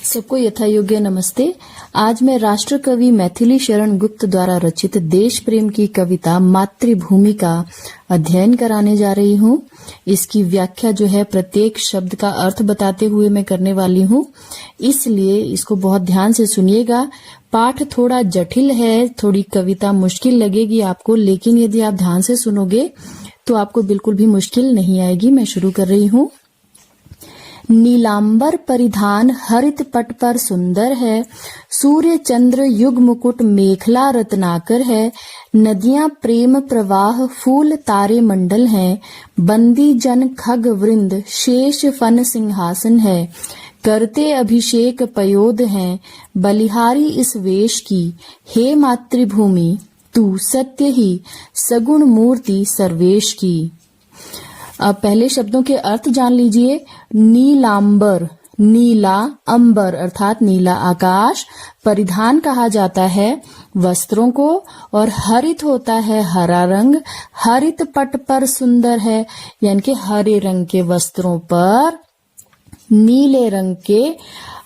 सबको यथा योग्य नमस्ते। आज मैं राष्ट्र कवि मैथिली शरण गुप्त द्वारा रचित देश प्रेम की कविता मातृभूमि का अध्ययन कराने जा रही हूँ। इसकी व्याख्या जो है प्रत्येक शब्द का अर्थ बताते हुए मैं करने वाली हूँ, इसलिए इसको बहुत ध्यान से सुनिएगा। पाठ थोड़ा जटिल है, थोड़ी कविता मुश्किल लगेगी आपको, लेकिन यदि आप ध्यान से सुनोगे तो आपको बिल्कुल भी मुश्किल नहीं आएगी। मैं शुरू कर रही हूँ। नीलांबर परिधान हरित पट पर सुंदर है, सूर्य चंद्र युग मुकुट मेखला रत्नाकर है। नदियां प्रेम प्रवाह फूल तारे मंडल हैं, बंदी जन खग वृंद शेष फन सिंहासन है। करते अभिषेक पयोद हैं, बलिहारी इस वेश की। हे मातृभूमि तू सत्य ही, सगुण मूर्ति सर्वेश की। अब पहले शब्दों के अर्थ जान लीजिए। नीलांबर, नीला अंबर अर्थात नीला आकाश, परिधान कहा जाता है वस्त्रों को, और हरित होता है हरा रंग। हरित पट पर सुंदर है, यानी कि हरे रंग के वस्त्रों पर नीले रंग के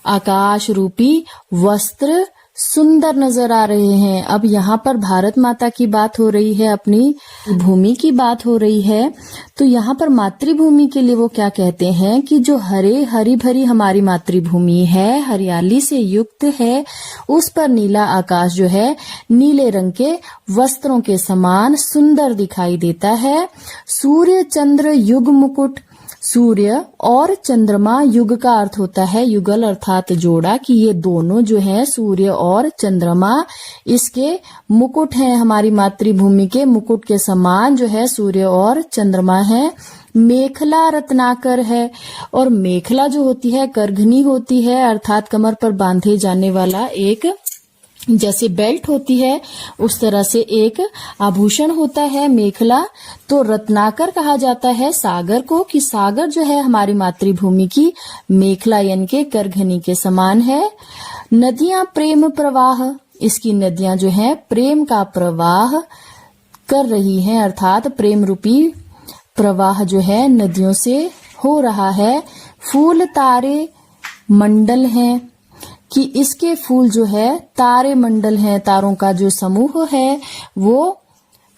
आकाश रूपी वस्त्र सुंदर नजर आ रहे हैं। अब यहाँ पर भारत माता की बात हो रही है, अपनी भूमि की बात हो रही है। तो यहाँ पर मातृभूमि के लिए वो क्या कहते हैं कि जो हरी भरी हमारी मातृभूमि है, हरियाली से युक्त है, उस पर नीला आकाश जो है नीले रंग के वस्त्रों के समान सुंदर दिखाई देता है। सूर्य चंद्र युग मुकुट, सूर्य और चंद्रमा, युग का अर्थ होता है युगल अर्थात जोड़ा, कि ये दोनों जो है सूर्य और चंद्रमा इसके मुकुट हैं। हमारी मातृभूमि के मुकुट के समान जो है सूर्य और चंद्रमा है। मेखला रत्नाकर है, और मेखला जो होती है करघनी होती है, अर्थात कमर पर बांधे जाने वाला एक, जैसे बेल्ट होती है उस तरह से एक आभूषण होता है मेखला। तो रत्नाकर कहा जाता है सागर को, कि सागर जो है हमारी मातृभूमि की मेखला यानी के करघनी के समान है। नदियां प्रेम प्रवाह, इसकी नदियां जो है प्रेम का प्रवाह कर रही हैं, अर्थात प्रेम रूपी प्रवाह जो है नदियों से हो रहा है। फूल तारे मंडल हैं, कि इसके फूल जो है तारे मंडल हैं, तारों का जो समूह है वो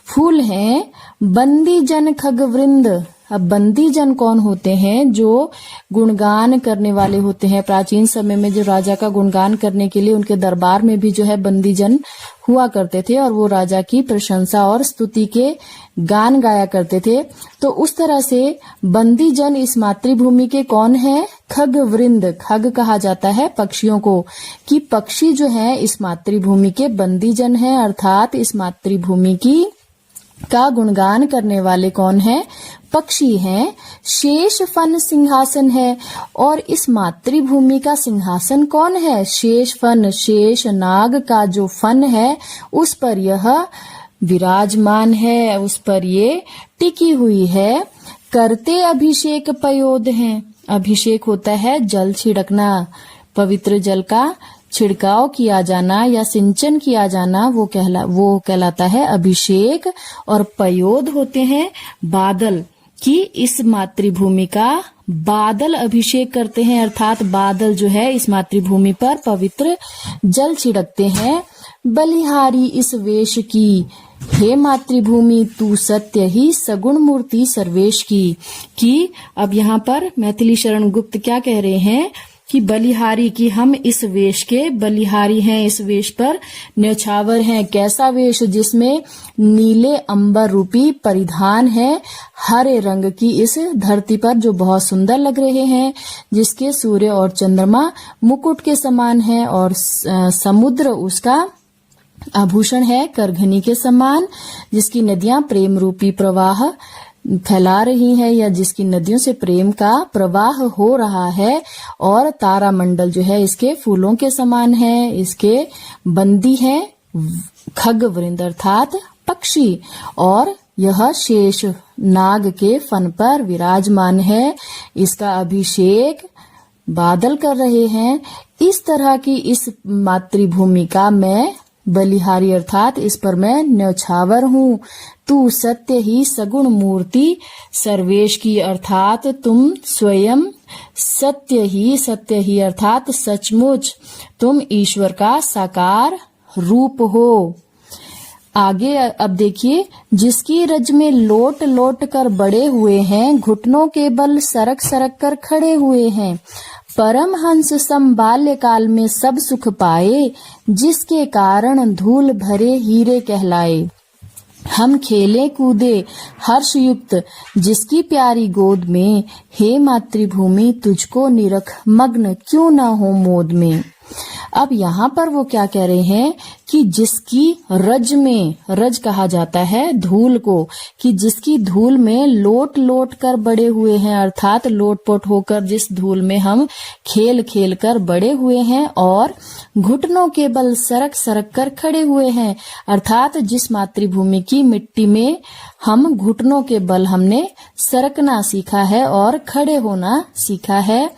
फूल हैं। बंदी जन खग वृंद, अब बंदी जन कौन होते हैं? जो गुणगान करने वाले होते हैं। प्राचीन समय में जो राजा का गुणगान करने के लिए उनके दरबार में भी जो है बंदी जन हुआ करते थे, और वो राजा की प्रशंसा और स्तुति के गान गाया करते थे। तो उस तरह से बंदी जन इस मातृभूमि के कौन है? खग वृंद, खग कहा जाता है पक्षियों को, कि पक्षी जो है इस मातृभूमि के बंदी जन है, अर्थात इस मातृभूमि की का गुणगान करने वाले कौन है? पक्षी हैं। शेष फन सिंहासन है, और इस मातृभूमि का सिंहासन कौन है? शेष फन, शेष नाग का जो फन है उस पर यह विराजमान है, उस पर ये टिकी हुई है। करते अभिषेक पयोद हैं, अभिषेक होता है जल छिड़कना, पवित्र जल का छिड़काव किया जाना या सिंचन किया जाना, वो कहलाता है अभिषेक। और पयोद होते हैं बादल, कि इस मातृभूमि का बादल अभिषेक करते हैं, अर्थात बादल जो है इस मातृभूमि पर पवित्र जल छिड़कते हैं। बलिहारी इस वेश की, हे मातृभूमि तू सत्य ही, सगुण मूर्ति सर्वेश की। कि अब यहाँ पर मैथिली शरण गुप्त क्या कह रहे हैं कि बलिहारी, की हम इस वेश के बलिहारी हैं, इस वेश पर न्यौछावर हैं। कैसा वेश? जिसमें नीले अंबर रूपी परिधान है, हरे रंग की इस धरती पर जो बहुत सुंदर लग रहे हैं, जिसके सूर्य और चंद्रमा मुकुट के समान है, और समुद्र उसका आभूषण है करघनी के समान, जिसकी नदियां प्रेम रूपी प्रवाह फैला रही है, या जिसकी नदियों से प्रेम का प्रवाह हो रहा है। और तारा मंडल जो है इसके फूलों के समान है, इसके बंदी है खग वृंद अर्थात पक्षी, और यह शेष नाग के फन पर विराजमान है। इसका अभिषेक बादल कर रहे हैं। इस तरह की इस मातृभूमि का मैं बलिहारी अर्थात इस पर मैं न्यौछावर हूँ। तू सत्य ही सगुण मूर्ति सर्वेश की अर्थात तुम स्वयं सत्य ही अर्थात सचमुच तुम ईश्वर का साकार रूप हो। आगे अब देखिए, जिसकी रज में लोट लोट कर बड़े हुए हैं, घुटनों के बल सरक सरक कर खड़े हुए हैं, परमहंस सम बाल्यकाल में सब सुख पाए, जिसके कारण धूल भरे हीरे कहलाए। हम खेले कूदे हर्षयुक्त जिसकी प्यारी गोद में, हे मातृभूमि तुझको निरख मग्न क्यों ना हो मोद में। अब यहाँ पर वो क्या कह रहे हैं कि जिसकी रज में, रज कहा जाता है धूल को, कि जिसकी धूल में लोट लोट कर बड़े हुए हैं, अर्थात लोटपोट होकर जिस धूल में हम खेल खेल कर बड़े हुए हैं, और घुटनों के बल सरक सरक कर खड़े हुए हैं, अर्थात जिस मातृभूमि की मिट्टी में हम घुटनों के बल हमने सरकना सीखा है और खड़े होना सीखा है।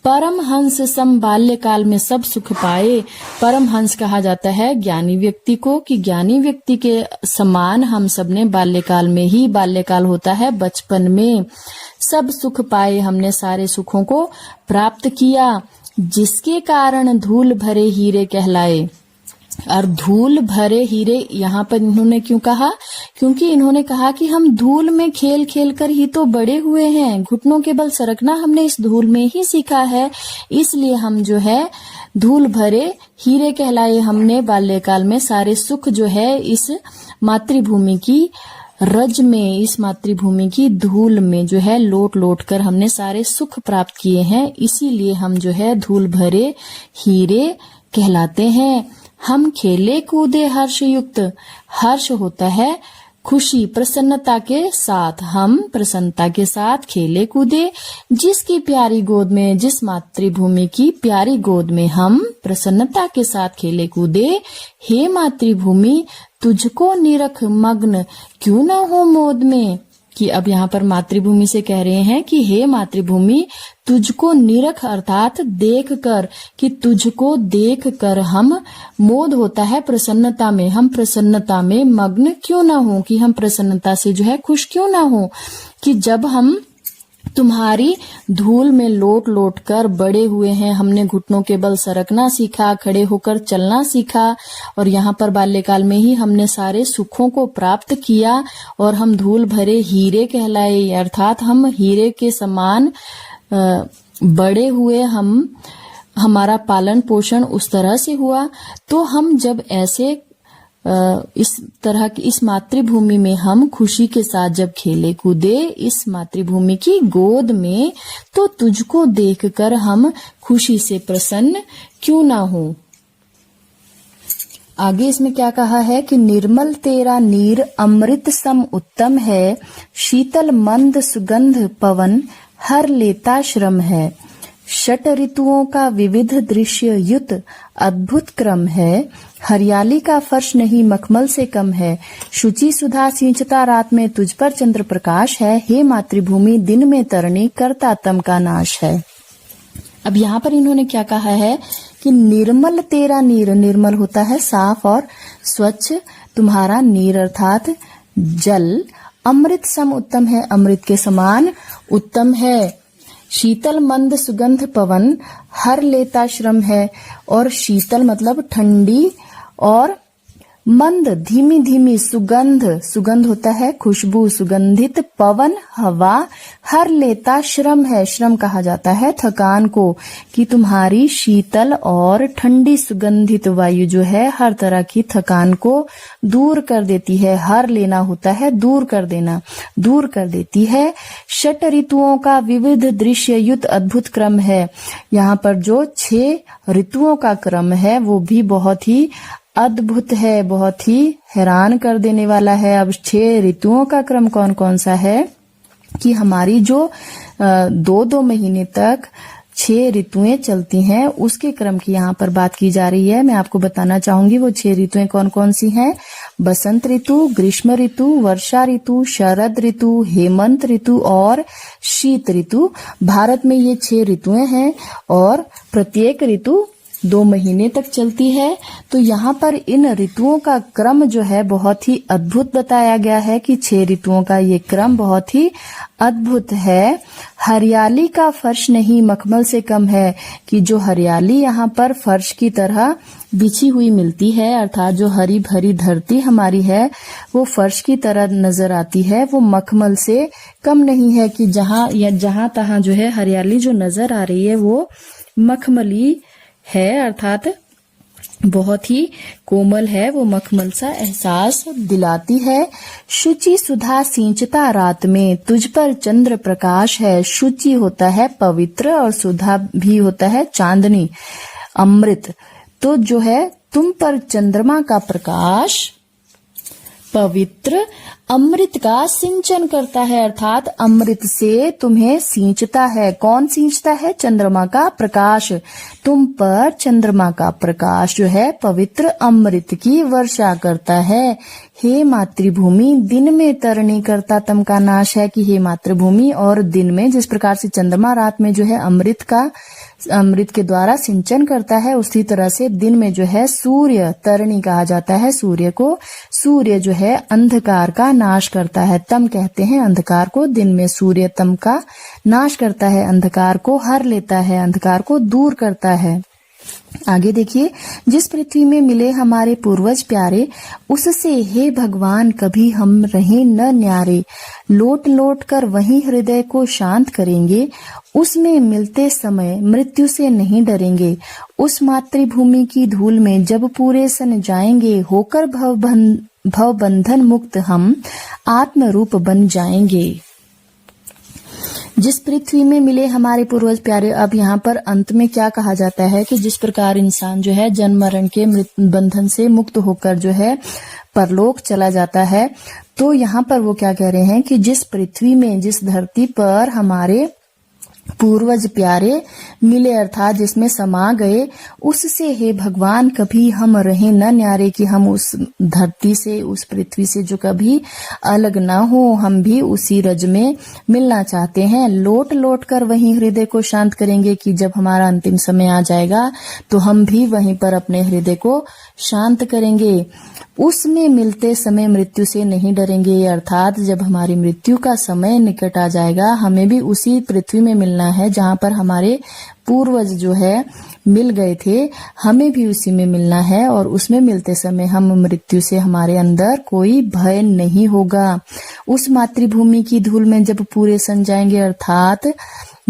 परमहंस सम बाल्यकाल में सब सुख पाए। परमहंस कहा जाता है ज्ञानी व्यक्ति को, कि ज्ञानी व्यक्ति के समान हम सबने बाल्यकाल में ही, बाल्यकाल होता है बचपन में, सब सुख पाए, हमने सारे सुखों को प्राप्त किया, जिसके कारण धूल भरे हीरे कहलाए। और धूल भरे हीरे यहाँ पर इन्होंने क्यों कहा? क्योंकि इन्होंने कहा कि हम धूल में खेल खेल कर ही तो बड़े हुए हैं, घुटनों के बल सरकना हमने इस धूल में ही सीखा है, इसलिए हम जो है धूल भरे हीरे कहलाए। हमने बाल्यकाल में सारे सुख जो है इस मातृभूमि की रज में, इस मातृभूमि की धूल में जो है लोट लोट कर हमने सारे सुख प्राप्त किए हैं, इसीलिए हम जो है धूल भरे हीरे कहलाते हैं। हम खेले कूदे हर्षयुक्त, हर्ष होता है खुशी प्रसन्नता के साथ, हम प्रसन्नता के साथ खेले कूदे, जिसकी प्यारी गोद में, जिस मातृभूमि की प्यारी गोद में हम प्रसन्नता के साथ खेले कूदे, हे मातृभूमि तुझको निरख मग्न क्यों न हो मोद में। कि अब यहाँ पर मातृभूमि से कह रहे हैं कि हे मातृभूमि तुझको निरख अर्थात देख कर, कि तुझको देख कर हम, मोद होता है प्रसन्नता में, हम प्रसन्नता में मग्न क्यों ना हो, कि हम प्रसन्नता से जो है खुश क्यों ना हो, कि जब हम तुम्हारी धूल में लोट लोट कर बड़े हुए हैं, हमने घुटनों के बल सरकना सीखा, खड़े होकर चलना सीखा, और यहाँ पर बाल्यकाल में ही हमने सारे सुखों को प्राप्त किया, और हम धूल भरे हीरे कहलाए, अर्थात हम हीरे के समान बड़े हुए, हम, हमारा पालन पोषण उस तरह से हुआ। तो हम जब ऐसे इस तरह की इस मातृभूमि में हम खुशी के साथ जब खेले कूदे इस मातृभूमि की गोद में, तो तुझको देखकर हम खुशी से प्रसन्न क्यों ना हो। आगे इसमें क्या कहा है कि निर्मल तेरा नीर अमृत सम उत्तम है, शीतल मंद सुगंध पवन हर लेता श्रम है, षट ऋतुओं का विविध दृश्य युत अद्भुत क्रम है, हरियाली का फर्श नहीं मखमल से कम है, शुचि सुधा सिंचता रात में तुझ पर चंद्र प्रकाश है, हे मातृभूमि दिन में तरणी करता तम का नाश है। अब यहाँ पर इन्होंने क्या कहा है कि निर्मल तेरा नीर, निर्मल होता है साफ और स्वच्छ, तुम्हारा नीर अर्थात जल, अमृत सम उत्तम है, अमृत के समान उत्तम है, शीतल मंद सुगंध पवन हर लेता श्रम है, और शीतल मतलब ठंडी, और मंद धीमी धीमी, सुगंध, सुगंध होता है खुशबू, सुगंधित, पवन हवा, हर लेता श्रम है, श्रम कहा जाता है थकान को, कि तुम्हारी शीतल और ठंडी सुगंधित वायु जो है हर तरह की थकान को दूर कर देती है, हर लेना होता है दूर कर देना, दूर कर देती है। षट ऋतुओं का विविध दृश्य युत अद्भुत क्रम है, यहाँ पर जो 6 ऋतुओं का क्रम है वो भी बहुत ही अद्भुत है, बहुत ही हैरान कर देने वाला है। अब 6 ऋतुओं का क्रम कौन कौन सा है, कि हमारी जो 2-2 महीने तक 6 ऋतुएं चलती हैं उसके क्रम की यहाँ पर बात की जा रही है। मैं आपको बताना चाहूंगी वो 6 ऋतुएं कौन कौन सी हैं। बसंत ऋतु, ग्रीष्म ऋतु, वर्षा ऋतु, शरद ऋतु, हेमंत ऋतु और शीत ऋतु। भारत में ये 6 ऋतुएं हैं और प्रत्येक ऋतु 2 महीने तक चलती है। तो यहाँ पर इन ऋतुओं का क्रम जो है बहुत ही अद्भुत बताया गया है कि 6 ऋतुओं का ये क्रम बहुत ही अद्भुत है। हरियाली का फर्श नहीं मखमल से कम है, कि जो हरियाली यहाँ पर फर्श की तरह बिछी हुई मिलती है, अर्थात जो हरी भरी धरती हमारी है वो फर्श की तरह नजर आती है, वो मखमल से कम नहीं है, कि जहां तहां जो है हरियाली जो नजर आ रही है वो मखमली है, अर्थात बहुत ही कोमल है, वो मखमल सा एहसास दिलाती है। शुचि सुधा सिंचता रात में, तुझ पर चंद्र प्रकाश है। शुचि होता है पवित्र और सुधा भी होता है चांदनी, अमृत। तो जो है तुम पर चंद्रमा का प्रकाश पवित्र अमृत का सिंचन करता है, अर्थात अमृत से तुम्हें सींचता है। कौन सींचता है? चंद्रमा का प्रकाश। तुम पर चंद्रमा का प्रकाश जो है पवित्र अमृत की वर्षा करता है। हे मातृभूमि, दिन में तरणी करता तम का नाश है, कि हे मातृभूमि, और दिन में जिस प्रकार से चंद्रमा रात में जो है अमृत के द्वारा सिंचन करता है, उसी तरह से दिन में जो है सूर्य, तरणी कहा जाता है सूर्य को, सूर्य जो है अंधकार का नाश करता है। तम कहते हैं अंधकार को, दिन में सूर्य तम का नाश करता है, अंधकार को हर लेता है, अंधकार को दूर करता है। आगे देखिए, जिस पृथ्वी में मिले हमारे पूर्वज प्यारे, उससे हे भगवान कभी हम रहे न न्यारे। लौट लौट कर वही हृदय को शांत करेंगे, उसमें मिलते समय मृत्यु से नहीं डरेंगे। उस मातृभूमि की धूल में जब पूरे सन जाएंगे, होकर भव बंधन मुक्त हम आत्म रूप बन जाएंगे। जिस पृथ्वी में मिले हमारे पूर्वज प्यारे, अब यहाँ पर अंत में क्या कहा जाता है कि जिस प्रकार इंसान जो है जन्म मरण के बंधन से मुक्त होकर जो है परलोक चला जाता है, तो यहाँ पर वो क्या कह रहे हैं कि जिस पृथ्वी में, जिस धरती पर हमारे पूर्वज प्यारे मिले, अर्थात जिसमें समा गए, उससे हे भगवान कभी हम रहे न न्यारे, कि हम उस धरती से, उस पृथ्वी से जो कभी अलग ना हो, हम भी उसी रज में मिलना चाहते हैं। लौट लौट कर वहीं हृदय को शांत करेंगे, कि जब हमारा अंतिम समय आ जाएगा तो हम भी वहीं पर अपने हृदय को शांत करेंगे। उसमें मिलते समय मृत्यु से नहीं डरेंगे, अर्थात जब हमारी मृत्यु का समय निकट आ जाएगा, हमें भी उसी पृथ्वी में मिलना है जहाँ पर हमारे पूर्वज जो है मिल गए थे, हमें भी उसी में मिलना है, और उसमें मिलते समय हम मृत्यु से, हमारे अंदर कोई भय नहीं होगा। उस मातृभूमि की धूल में जब पूरे सन जाएंगे, अर्थात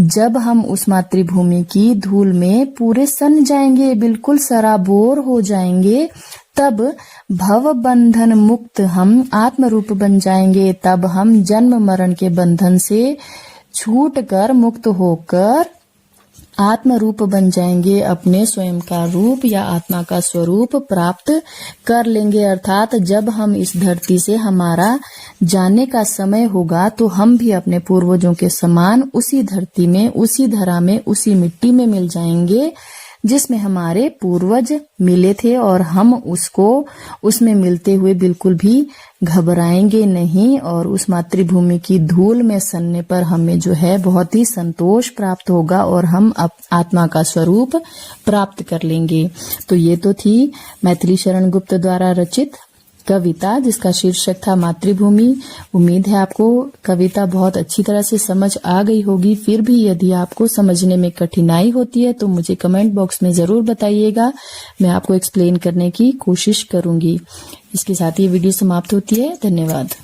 जब हम उस मातृभूमि की धूल में पूरे सन जाएंगे, बिल्कुल सराबोर हो जाएंगे, तब भव बंधन मुक्त हम आत्म रूप बन जाएंगे। तब हम जन्म मरण के बंधन से छूट कर, मुक्त होकर आत्म रूप बन जाएंगे, अपने स्वयं का रूप या आत्मा का स्वरूप प्राप्त कर लेंगे। अर्थात जब हम इस धरती से हमारा जाने का समय होगा, तो हम भी अपने पूर्वजों के समान उसी धरती में, उसी धरा में, उसी मिट्टी में मिल जाएंगे जिसमें हमारे पूर्वज मिले थे, और हम उसमें मिलते हुए बिल्कुल भी घबराएंगे नहीं, और उस मातृभूमि की धूल में सनने पर हमें जो है बहुत ही संतोष प्राप्त होगा, और हम आत्मा का स्वरूप प्राप्त कर लेंगे। तो ये तो थी मैथिली शरण गुप्त द्वारा रचित कविता, जिसका शीर्षक था मातृभूमि। उम्मीद है आपको कविता बहुत अच्छी तरह से समझ आ गई होगी। फिर भी यदि आपको समझने में कठिनाई होती है तो मुझे कमेंट बॉक्स में जरूर बताइएगा, मैं आपको एक्सप्लेन करने की कोशिश करूंगी। इसके साथ ये वीडियो समाप्त होती है। धन्यवाद।